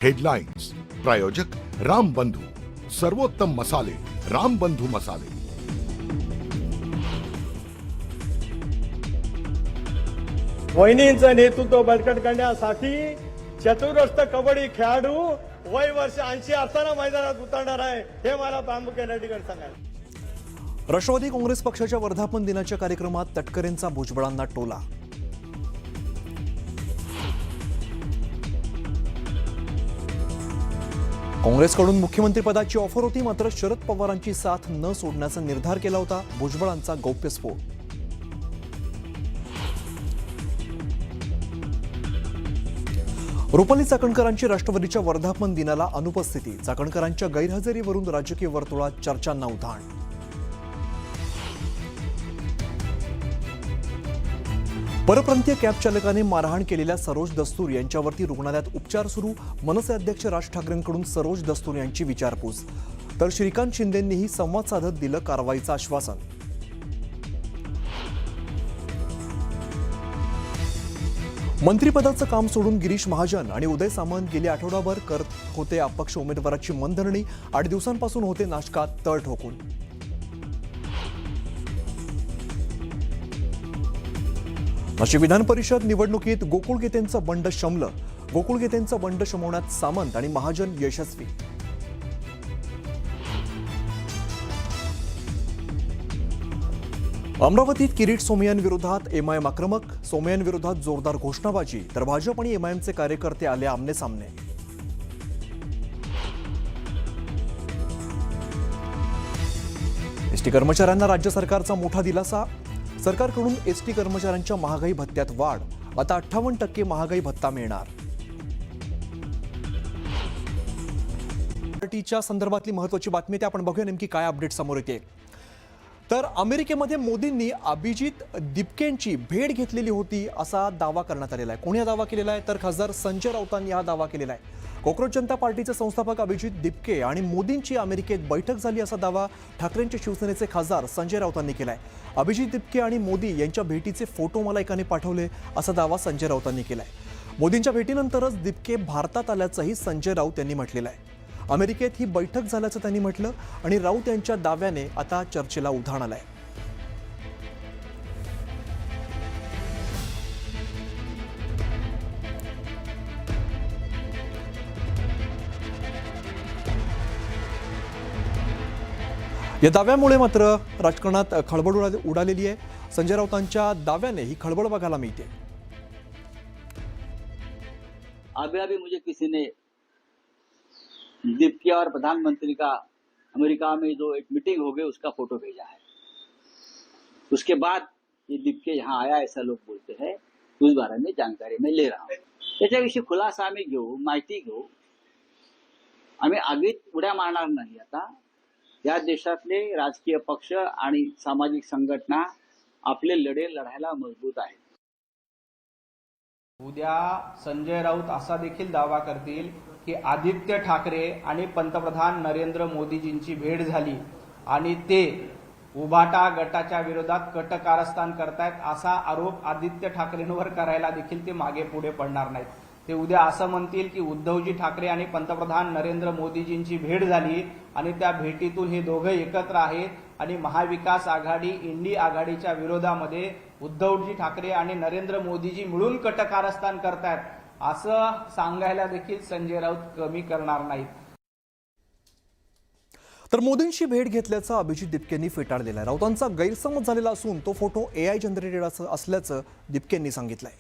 Headlines प्रायोजक राम बंधू, सर्वोत्तम मसाले राम बंधू मसाले। वहिनींचं नेतृत्व बळकट करण्यासाठी चतुरस्र कबड्डी खेळाडू वय वर्ष 80 असताना मैदानात उतरणार आहे, हे मला प्रामुख्याने ठिकाणी सांगायचं। राष्ट्रवादी काँग्रेस पक्षाच्या वर्धापन दिनाच्या कार्यक्रमात तटकरेंचा भुजबळांना टोला। काँग्रेसकडून मुख्यमंत्रीपदाची ऑफर होती, मात्र शरद पवारांची साथ न सोडण्याचा निर्धार केला होता। भुजबळांचा गौप्यस्फोट। रुपाली चाकणकरांची राष्ट्रवादीच्या वर्धापन दिनाला अनुपस्थिती। चाकणकरांच्या गैरहजेरीवरून राजकीय वर्तुळात चर्चांना उधाण। परप्रांतीय कॅब चालकाने मारहाण केलेल्या सरोज दस्तूर यांच्यावरती रुग्णालयात उपचार सुरू। मनसे अध्यक्ष राज ठाकरेंकडून सरोज दस्तूर यांची विचारपूस, तर श्रीकांत शिंदेंनीही संवाद साधत दिलं कारवाईचं आश्वासन। मंत्रिपदाचं काम सोडून गिरीश महाजन आणि उदय सामंत गेले आठवडाभर करत होते अपक्ष उमेदवाराची मनधरणी। 8 दिवसांपासून होते नाशकात तळ ठोकून। नाशिक विधान परिषद निवडणुकीत गोकुळगीतेंचं बंड शमलं। गोकुळगीतेंचं बंड शमवण्यात सामंत आणि महाजन यशस्वी। अमरावतीत किरीट सोमय्यांविरोधात एमआयएम आक्रमक। सोमय्यांविरोधात जोरदार घोषणाबाजी, तर भाजप आणि एमआयएमचे कार्यकर्ते आले आमने सामने। एसटी कर्मचाऱ्यांना राज्य सरकारचा मोठा दिलासा। सरकारकडून एसटी कर्मचाऱ्यांच्या महागाई भत्त्यात वाढ, आता 58% महागाई भत्ता मिळणार। पार्टीच्या संदर्भातली महत्त्वाची बातमी ते आपण बघूया नेमकी काय अपडेट समोर येते। तर अमेरिकेमध्ये मोदींनी अभिजित दिपकेंची भेट घेतलेली होती असा दावा करण्यात आलेला आहे। कोणी हा दावा केलेला आहे तर खासदार संजय राऊतांनी हा दावा केलेला आहे। कोकण जनता पार्टीचे संस्थापक अभिजित दिपके आणि मोदींची अमेरिकेत बैठक झाली असा दावा ठाकरेंच्या शिवसेनेचे खासदार संजय राऊतांनी केलाय। अभिजित दिपके आणि मोदी यांच्या भेटीचे फोटो मला एकाने पाठवले असा दावा संजय राऊतांनी केलाय। मोदींच्या भेटीनंतरच दिपके भारतात आल्याचंही संजय राऊत यांनी म्हटलेलं आहे। अमेरिकेत ही बैठक झाल्याचं त्यांनी म्हटलं आणि राऊत यांच्या दाव्याने आता चर्चेला उधाण आलंय। या दाव्यामुळे मात्र राजकारणात खळबळ उडालेली आहे। संजय राऊतांच्या दाव्याने ही खळबळ बघायला मिळते। अभी मुझे किसी ने दीपके और प्रधानमंत्री का अमेरिका में जो एक मीटिंग हो गई उसका फोटो भेजा है। उसके बाद ये दीपके यहाँ आया ऐसा लोग बोलते हैं, उस बारे में जानकारी मैं ले रहा हूँ। त्याच्याविषयी खुलासा आम्ही घेऊ, माहिती घेऊ। आम्ही आगीत उड्या मारणार नाही। आता या देशातले राजकीय पक्ष आणि सामाजिक संघटना आपले लढे लढायला मजबूत आहेत। उद्या संजय राऊत असा देखील दावा करतील की आदित्य ठाकरे आणि पंतप्रधान नरेंद्र मोदीजींची भेट झाली आणि ते उभाटा गटाच्या विरोधात कट कारस्थान करतायत असा आरोप आदित्य ठाकरेंवर करायला देखील ते मागे पुढे पडणार नाहीत। ते उद्या असं म्हणतील की उद्धवजी ठाकरे आणि पंतप्रधान नरेंद्र मोदीजींची भेट झाली आणि त्या भेटीतून हे दोघे एकत्र आहेत आणि महाविकास आघाडी इंडी आघाडीच्या विरोधामध्ये उद्धवजी ठाकरे आणि नरेंद्र मोदीजी मिळून कटकारस्थान करतायत असं सांगायला देखील संजय राऊत कमी करणार नाहीत। तर मोदींची भेट घेतल्याचा अभिजित दिपकेंनी फेटाळलेला आहे। राऊतांचा गैरसमज झालेला असून तो फोटो AI जनरेटेड असल्याचं दिपकेंनी सांगितलंय।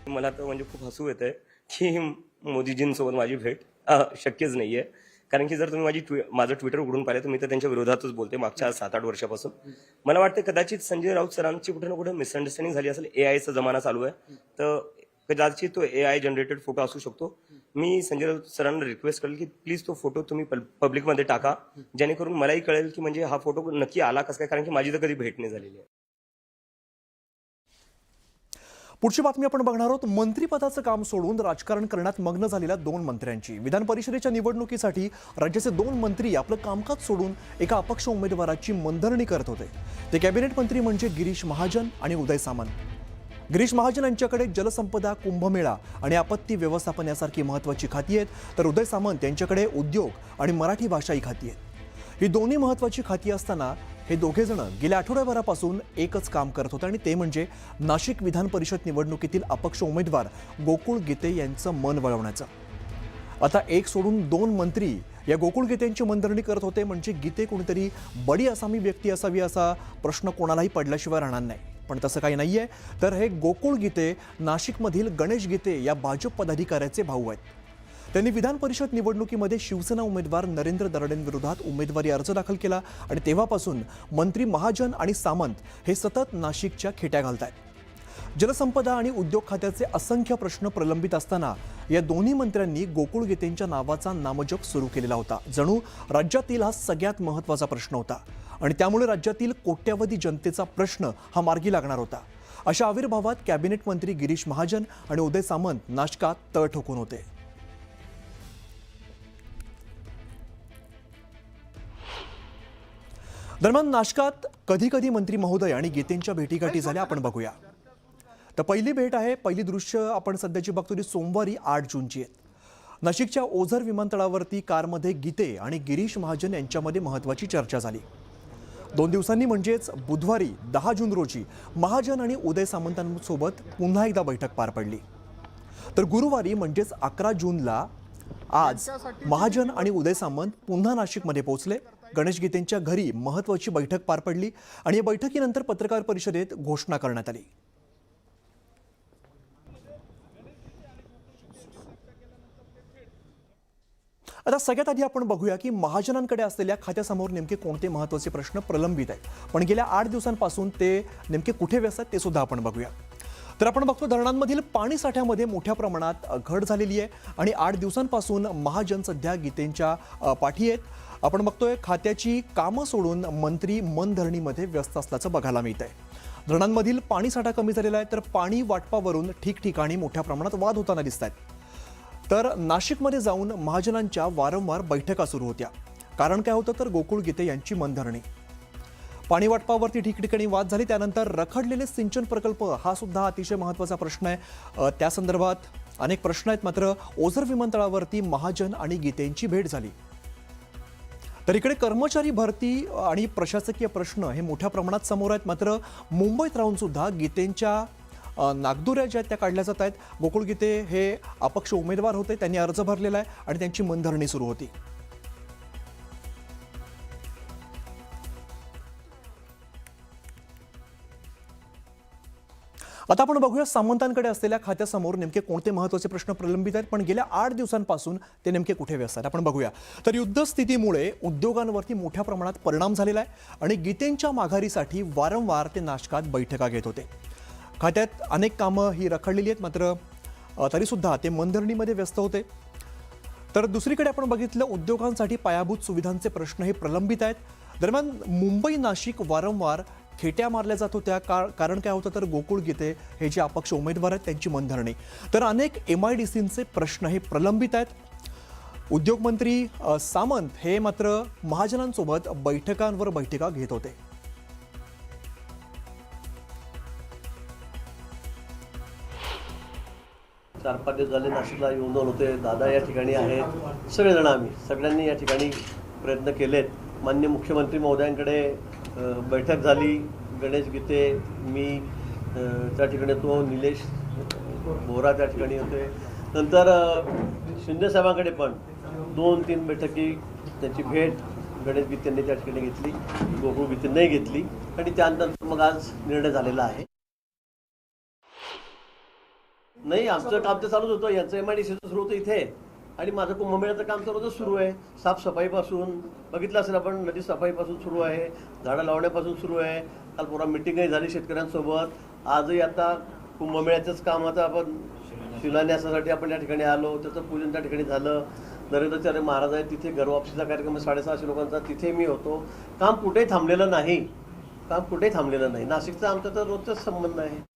मला तर म्हणजे खूप हसू येतंय की मोदीजींसोबत माझी भेट शक्यच नाहीये। कारण की जर तुम्ही माझं ट्विटर उघडून पाहिलं तर मी तर त्यांच्या विरोधातच बोलते मागच्या 7-8 वर्षापासून। मला वाटतं कदाचित संजय राऊत सरांची कुठे ना कुठे मिसअंडरस्टँडिंग झाली असेल। AIचा जमाना चालू आहे तर कदाचित तो AI जनरेटेड फोटो असू शकतो। मी संजय राऊत सरांना रिक्वेस्ट करेल की प्लीज तो फोटो तुम्ही पब्लिकमध्ये टाका, जेणेकरून मलाही कळेल की म्हणजे हा फोटो नक्की आला कसं काय, कारण की माझी तर कधी भेट नाही झालेली आहे। पुढची बातमी आपण बघणार आहोत। मंत्रिपदाचं काम सोडून राजकारण करण्यात मग्न झालेल्या 2 मंत्र्यांची। विधान परिषदेच्या निवडणुकीसाठी राज्याचे 2 मंत्री आपलं कामकाज सोडून एका अपक्ष उमेदवाराची मनधरणी करत होते। ते कॅबिनेट मंत्री म्हणजे गिरीश महाजन आणि उदय सामंत। गिरीश महाजन यांच्याकडे जलसंपदा, कुंभमेळा आणि आपत्ती व्यवस्थापन यासारखी महत्त्वाची खाती आहेत, तर उदय सामंत यांच्याकडे उद्योग आणि मराठी भाषा ही खाती आहेत. ही दोन्ही महत्त्वाची खाती असताना हे दोघे जण गेल्या आठवड्याभरापासून एकच काम करत होते आणि ते म्हणजे नाशिक विधान परिषद निवडणुकीतील अपक्ष उमेदवार गोकुळ गीते यांचं मन वळवण्याचं. आता एक सोडून दोन मंत्री या गोकुळ गीतेंची मनधरणी करत होते, म्हणजे गीते कोणीतरी बडी आसामी व्यक्ती असावी असा प्रश्न कोणालाही पडल्याशिवाय राहणार नाही. पण तसं काही नाहीये. तर हे गोकुळ गीते नाशिकमधील गणेश गीते या भाजप पदाधिकाऱ्याचे भाऊ आहेत. त्यांनी विधान परिषद निवडणुकीमध्ये शिवसेना उमेदवार नरेंद्र दराडेंविरोधात उमेदवारी अर्ज दाखल केला आणि तेव्हापासून मंत्री महाजन आणि सामंत हे सतत नाशिकच्या खेट्या घालतायत. जलसंपदा आणि उद्योग खात्याचे असंख्य प्रश्न प्रलंबित असताना या दोन्ही मंत्र्यांनी गोकुळ गीतेंच्या नावाचा नामजप सुरू केलेला होता. जणू राज्यातील हा सगळ्यात महत्त्वाचा प्रश्न होता आणि त्यामुळे राज्यातील कोट्यावधी जनतेचा प्रश्न हा मार्गी लागणार होता. अशा आविर्भावात कॅबिनेट मंत्री गिरीश महाजन आणि उदय सामंत नाशकात तळ ठोकून होते. दरम्यान नाशकात कधी कधी मंत्री महोदय आणि गीतेंच्या भेटीगाठी झाल्या, आपण बघूया. तर पहिली भेट आहे, पहिली दृश्य आपण सध्याची बघतो ती सोमवारी 8 जूनची आहेत. नाशिकच्या ओझर विमानतळावरती कारमध्ये गीते आणि गिरीश महाजन यांच्यामध्ये महत्त्वाची चर्चा झाली. 2 दिवसांनी म्हणजेच बुधवारी 10 जून रोजी महाजन आणि उदय सामंतांसोबत पुन्हा एकदा बैठक पार पडली. तर गुरुवारी म्हणजेच 11 जूनला आज महाजन आणि उदय सामंत पुन्हा नाशिकमध्ये पोहोचले. गणेश गीतेंच्या घरी महत्त्वाची बैठक पार पडली आणि या बैठकीनंतर पत्रकार परिषदेत घोषणा करण्यात आली. आता सगळ्यात आधी आपण बघूया की महाजनांकडे असलेल्या खात्यासमोर नेमके कोणते महत्त्वाचे प्रश्न प्रलंबित आहेत, पण गेल्या 8 दिवसांपासून ते नेमके कुठे व्यस्त आहेत ते सुद्धा आपण बघूया. तर आपण बघतो धरणांमधील पाणी साठ्यामध्ये मोठ्या प्रमाणात घट झालेली आहे आणि 8 दिवसांपासून महाजन सध्या गीतेंच्या पाठी आहेत. आपण बघतोय खात्याची कामं सोडून मंत्री मनधरणीमध्ये व्यस्त असल्याचं बघायला मिळत आहे. धरणांमधील पाणी साठा कमी झालेला आहे, तर पाणी वाटपावरून ठिकठिकाणी मोठ्या प्रमाणात वाद होताना दिसत आहेत. तर नाशिकमध्ये जाऊन महाजनांच्या वारंवार बैठका सुरू होत्या. कारण काय होतं तर गोकुळ गीते यांची मनधरणी. पाणी वाटपावरती ठिकठिकाणी वाद झाले. त्यानंतर रखडलेले सिंचन प्रकल्प हा सुद्धा अतिशय महत्त्वाचा प्रश्न आहे. त्या संदर्भात अनेक प्रश्न आहेत. मात्र ओझर विमानतळावरती महाजन आणि गीतेंची भेट झाली. तर इकडे कर्मचारी भरती आणि प्रशासकीय प्रश्न हे मोठ्या प्रमाणात समोर आहेत. मात्र मुंबईत राहून सुद्धा गीतेंच्या नागदुऱ्या ज्या त्या काढल्या जात आहेत. गोकुळ गीते हे अपक्ष उमेदवार होते, त्यांनी अर्ज भरलेला आहे आणि त्यांची मनधरणी सुरू होती. आता आपण बघूया सामंतांकडे असलेल्या खात्यासमोर नेमके कोणते महत्त्वाचे प्रश्न प्रलंबित आहेत, पण गेल्या 8 दिवसांपासून ते नेमके कुठे व्यस्त आहेत आपण बघूया. तर युद्धस्थितीमुळे उद्योगांवरती मोठ्या प्रमाणात परिणाम झालेला आहे आणि गीतेंच्या माघारीसाठी वारंवार ते नाशकात बैठका घेत होते. खात्यात अनेक कामं ही रखडलेली आहेत, मात्र तरीसुद्धा ते मनधरणीमध्ये व्यस्त होते. तर दुसरीकडे आपण बघितलं उद्योगांसाठी पायाभूत सुविधांचे प्रश्न हे प्रलंबित आहेत. दरम्यान मुंबई नाशिक वारंवार खेट्या मारल्या जात होत्या. कारण काय होतं तर गोकुळ गीते हे जे अपक्ष उमेदवार आहेत त्यांची मनधरणी. तर अनेक MIDCचे प्रश्न हे प्रलंबित आहेत. उद्योगमंत्री सामंत हे मात्र महाजनांसोबत बैठकांवर बैठका घेत होते. चार 5 दिवस झाले नाशिकला येऊन जाऊन होते. दादा या ठिकाणी आहेत, सगळेजण आम्ही सगळ्यांनी या ठिकाणी प्रयत्न केलेत. माननीय मुख्यमंत्री महोदयांकडे बैठक झाली. गणेश गीते, मी त्या ठिकाणी तो, निलेश बोरा त्या ठिकाणी होते. नंतर शिंदेसाहेबांकडे पण 2-3 बैठकी त्याची भेट गणेश गीतेंनी त्या ठिकाणी घेतली, गोकुळ गीतेंनी घेतली आणि त्यानंतर मग आज निर्णय झालेला आहे. नाही, आमचं काम तर चालूच होतं. यांचं MIDCचं सुरू होतं इथे आणि माझं कुंभमेळ्याचं काम तर रोजच सुरू आहे. साफसफाईपासून बघितलं असेल आपण, नदी सफाईपासून सुरू आहे, झाडं लावण्यापासून सुरू आहे. काल पुरा मिटिंगही झाली शेतकऱ्यांसोबत. आजही आता कुंभमेळ्याचंच काम, आता आपण शिलान्यासासाठी आपण या ठिकाणी आलो, त्याचं पूजन त्या ठिकाणी झालं. नरेंद्राचार्य महाराज आहेत तिथे, घरवापसीचा कार्यक्रम 650 लोकांचा, तिथे मी होतो. काम कुठेही थांबलेलं नाही, काम कुठेही थांबलेलं नाही. नाशिकचा आमचा तर रोजचाच संबंध आहे.